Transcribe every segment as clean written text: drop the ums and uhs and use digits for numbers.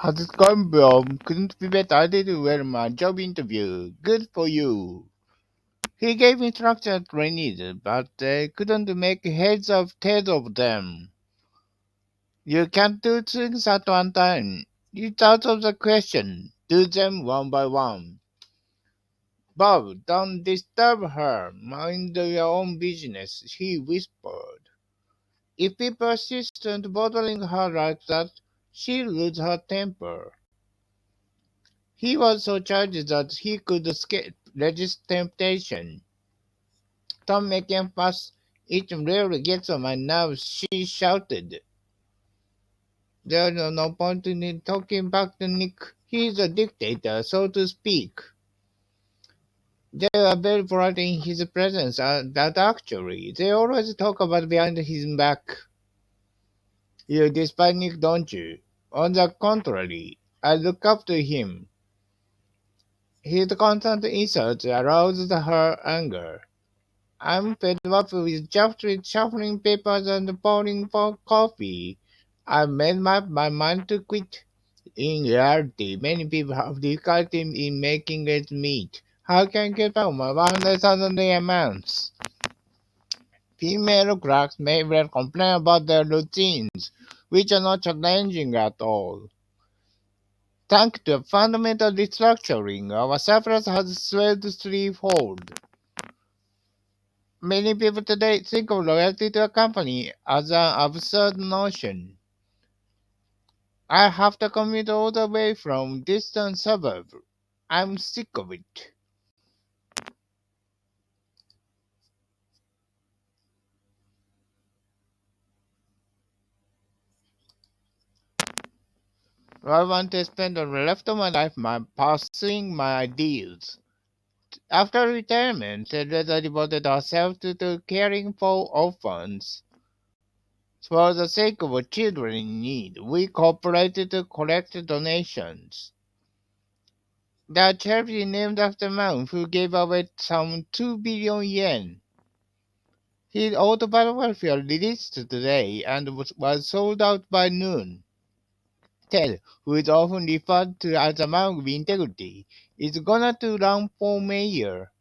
How's it going, bro? Couldn't be better. I did well my job interview. Good for you. He gave instructions I needed, but couldn't make heads or tails of them. You can't do things at one time. It's out of the question. Do them one by one. Bob, don't disturb her. Mind your own business, he whispered. If he persisted bothering her like that, she'll lose her temper. He was so charged that he could resist temptation. Tom make him fuss. It really gets on my nerves, she shouted. There's no point in talking back to Nick. He's a dictator, so to speak. They are very polite in his presence, that actually. They always talk about behind his back. You despise Nick, don't you? On the contrary, I look up to him. His constant insults aroused her anger. I'm fed up with just shuffling papers and pouring for coffee. I've made up my mind to quit. In reality, many people have difficulty in making ends meet. How can I get out my 100,000 a month? Female clerks may well complain about their routines, which are not challenging at all. Thanks to fundamental restructuring, our surplus has swelled threefold. Many people today think of loyalty to a company as an absurd notion. I have to commute all the way from distant suburb. I'm sick of it. I want to spend the rest of my life pursuing my ideals. After retirement, Teresa devoted herself to caring for orphans. For the sake of children in need, we cooperated to collect donations. The charity named after a man who gave away some 2 billion yen. His autobiography released today and was sold out by noon. Ted, who is often referred to as a man with integrity, is going to run for mayor.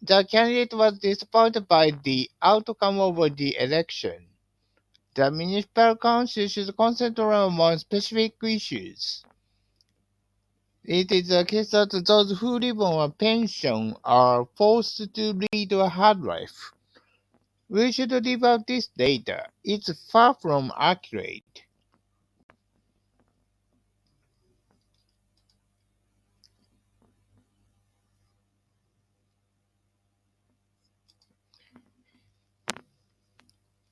The candidate was disappointed by the outcome of the election. The municipal council should concentrate on more specific issues. It is the case that those who live on a pension are forced to lead a hard life. We should leave out this data. It's far from accurate.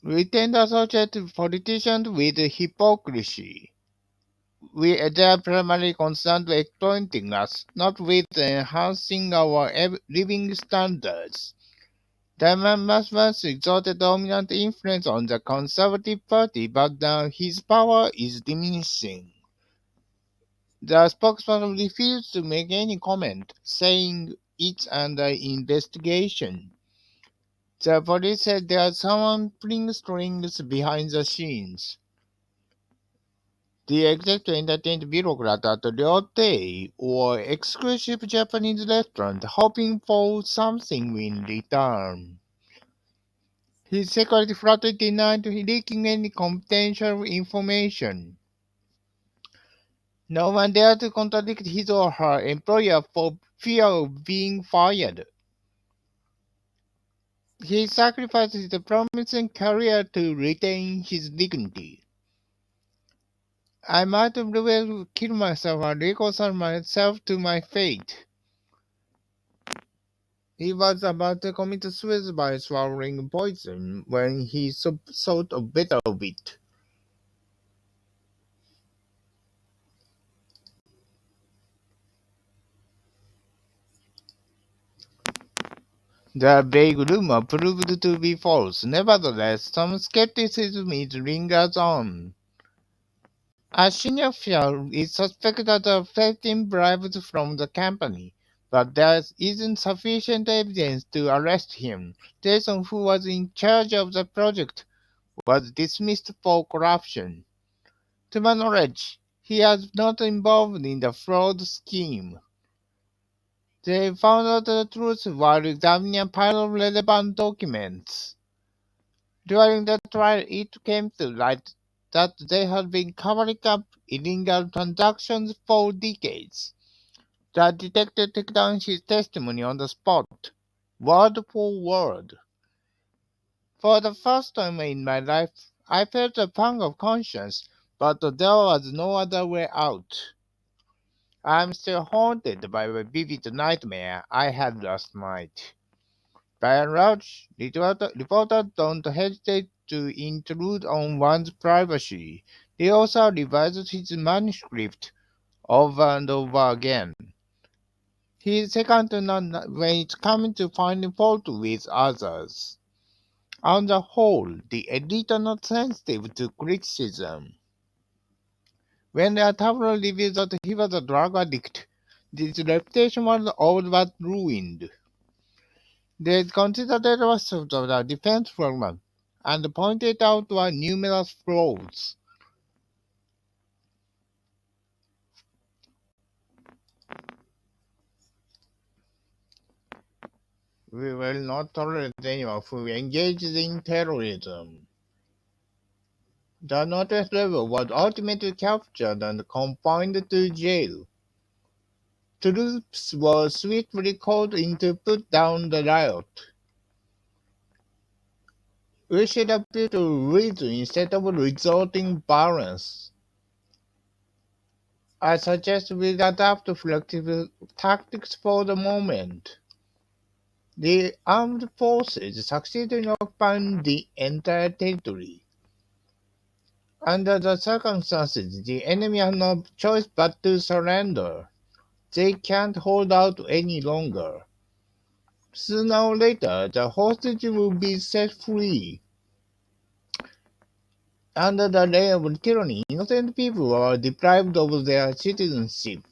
We tend to associate politicians with hypocrisy. They are primarily concerned with exploiting us, not with enhancing our living standards. Diamond must once exerted dominant influence on the Conservative Party, but now his power is diminishing. The spokesman refused to make any comment, saying it's under investigation. The police said there's someone pulling strings behind the scenes. The executive entertained bureaucrat at Ryote or exclusive Japanese restaurant, hoping for something in return. His security flatly denied leaking any confidential information. No one dared to contradict his or her employer for fear of being fired. He sacrificed his promising career to retain his dignity. I might well kill myself and reconcile myself to my fate. He was about to commit suicide by swallowing poison when he thought of better of it. The vague rumor proved to be false. Nevertheless, some skepticism lingers on. A senior official is suspected of accepting bribes from the company, but there isn't sufficient evidence to arrest him. Jason, who was in charge of the project, was dismissed for corruption. To my knowledge, He was not involved in the fraud scheme. They found out the truth while examining a pile of relevant documents. During the trial, it came to light that they had been covering up illegal transactions for decades. The detective took down his testimony on the spot, word for word. For the first time in my life, I felt a pang of conscience, but there was no other way out. I am still haunted by the vivid nightmare I had last night. By and large, reporters don't hesitate to intrude on one's privacy. They also revised his manuscript over and over again. He is second to none when it comes to finding fault with others. On the whole, the elite are not sensitive to criticism. When the tabloid revealed that he was a drug addict, his reputation was all but ruined. They considered the rest of the defense program and pointed out numerous flaws. We will not tolerate anyone who engages in terrorism. The notice level was ultimately captured and confined to jail. Troops were swiftly called in to put down the riot. We should appeal to reason instead of resorting violence. I suggest we adapt flexible tactics for the moment. The armed forces succeeded in occupying the entire territory. Under the circumstances, the enemy has no choice but to surrender. They can't hold out any longer. Sooner or later, the hostages will be set free. Under the reign of tyranny, innocent people were deprived of their citizenship.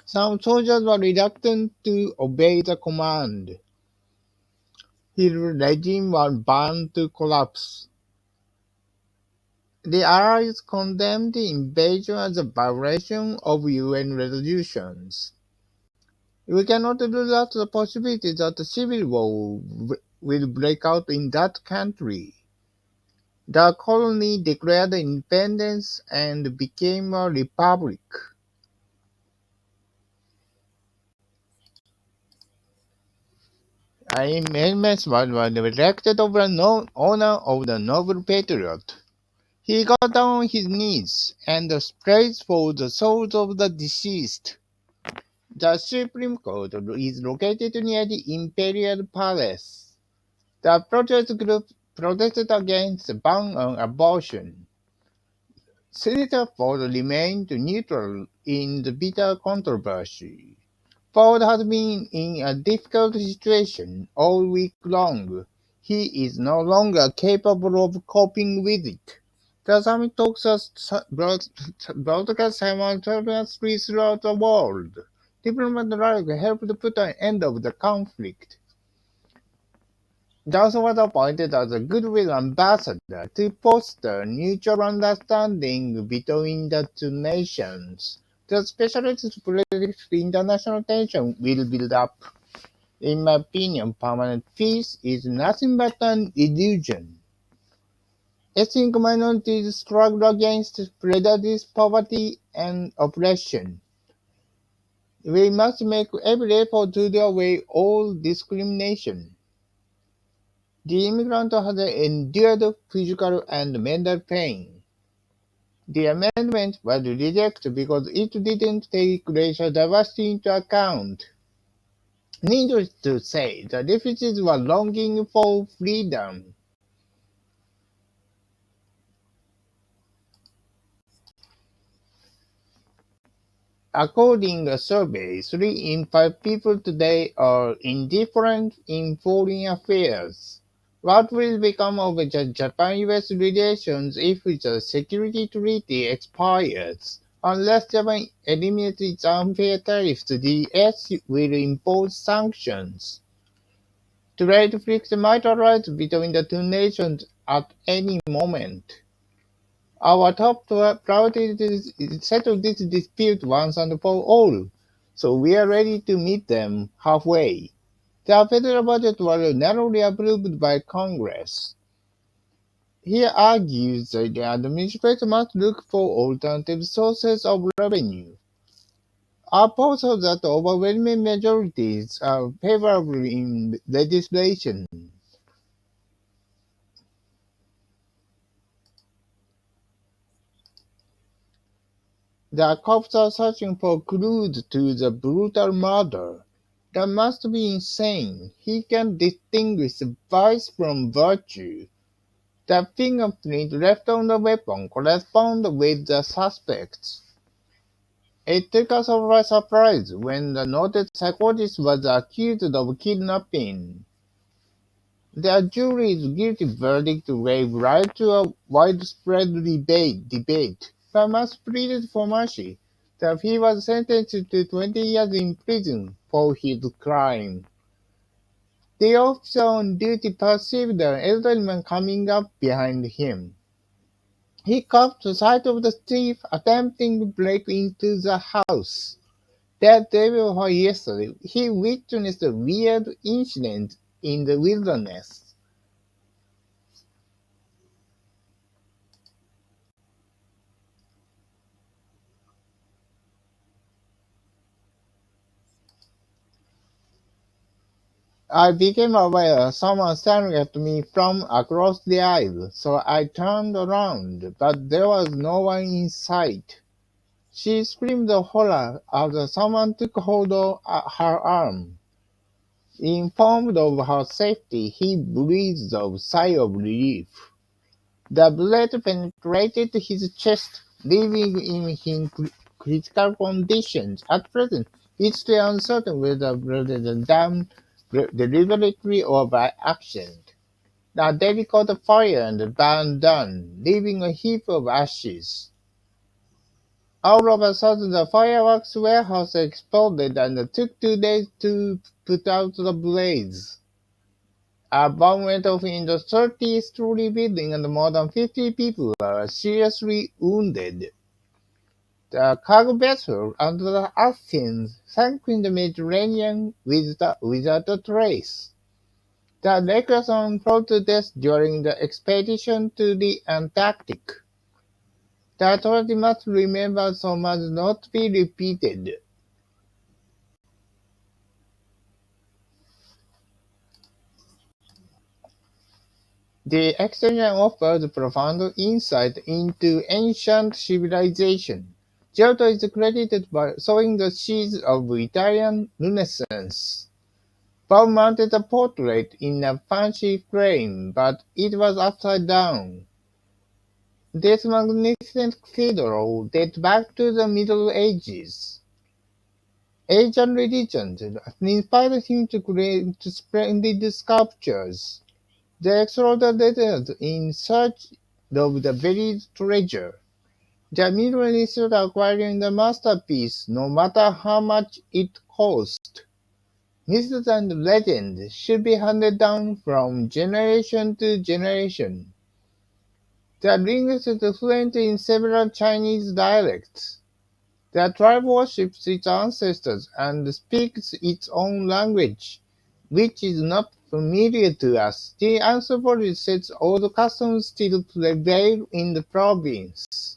Some soldiers were reluctant to obey the command. His regime was bound to collapse. The Allies condemned the invasion as a violation of UN resolutions. We cannot rule out the possibility that a civil war will break out in that country. The colony declared independence and became a republic. Amos was elected over honor of the noble patriot. He got down on his knees and prayed for the souls of the deceased. The Supreme Court is located near the Imperial Palace. The protest group protested against the ban on abortion. Senator Ford remained neutral in the bitter controversy. Ford has been in a difficult situation all week long. He is no longer capable of coping with it. The summit talks are broadcast simultaneously throughout the world. Diplomatic rallies helped put an end to the conflict. Johnson was appointed as a goodwill ambassador to foster mutual understanding between the two nations. The specialist predicts international tension will build up. In my opinion, permanent peace is nothing but an illusion. Ethnic minorities struggle against prejudice, poverty, and oppression. We must make every effort to do away all discrimination. The immigrant has endured physical and mental pain. The amendment was rejected because it didn't take racial diversity into account. Needless to say, the refugees were longing for freedom. According to a survey, 3 in 5 people today are indifferent in foreign affairs. What will become of the Japan-US relations if the security treaty expires? Unless Japan eliminates its unfair tariffs, the US will impose sanctions. Trade frictions might arise between the two nations at any moment. Our top priority is settle this dispute once and for all, so we are ready to meet them halfway. The federal budget was narrowly approved by Congress. He argues that the administration must look for alternative sources of revenue. A proposal that overwhelming majorities are favorable in legislation. The cops are searching for clues to the brutal murder. That must be insane. He can distinguish vice from virtue. The fingerprint left on the weapon corresponds with the suspect's. It took us all by surprise when the noted psychologist was accused of kidnapping. The jury's guilty verdict gave rise to a widespread debate. Thomas pleaded for mercy, that he was sentenced to 20 years in prison for his crime. The officer on duty perceived an elderly man coming up behind him. He caught sight of the thief attempting to break into the house. That day before yesterday, he witnessed a weird incident in the wilderness. I became aware of someone staring at me from across the aisle, so I turned around, but there was no one in sight. She screamed of horror after someone took hold of her arm. Informed of her safety, he breathed a sigh of relief. The bullet penetrated his chest, leaving him in critical condition. At present, it's still uncertain whether President Dam deliberately or by accident. The David caught fire and burned down, leaving a heap of ashes. All of a sudden, the fireworks warehouse exploded and took 2 days to put out the blaze. A bomb went off in the 30-story building and more than 50 people were seriously wounded. The cargo vessel under the Athens sank in the Mediterranean without a trace. The Nicholson froze to death during the expedition to the Antarctic. The authorities must remember so as not to be repeated. The exchange offers profound insight into ancient civilization. Giotto is credited by sowing the seeds of Italian Renaissance. Bob mounted a portrait in a fancy frame, but it was upside down. This magnificent cathedral dates back to the Middle Ages. Asian religions inspired him to create splendid sculptures. The explorer desert in search of the buried treasure. The mirror is acquiring the masterpiece, no matter how much it cost. Myths and legends should be handed down from generation to generation. The linguist is fluent in several Chinese dialects. The tribe worships its ancestors and speaks its own language, which is not familiar to us. The anthropologist says old customs still prevail in the province.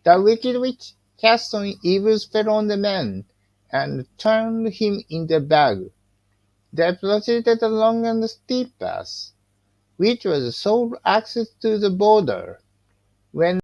The wicked witch cast an evil spell on the man and turned him into a bag. They proceeded along a steep path, which was sole access to the border. When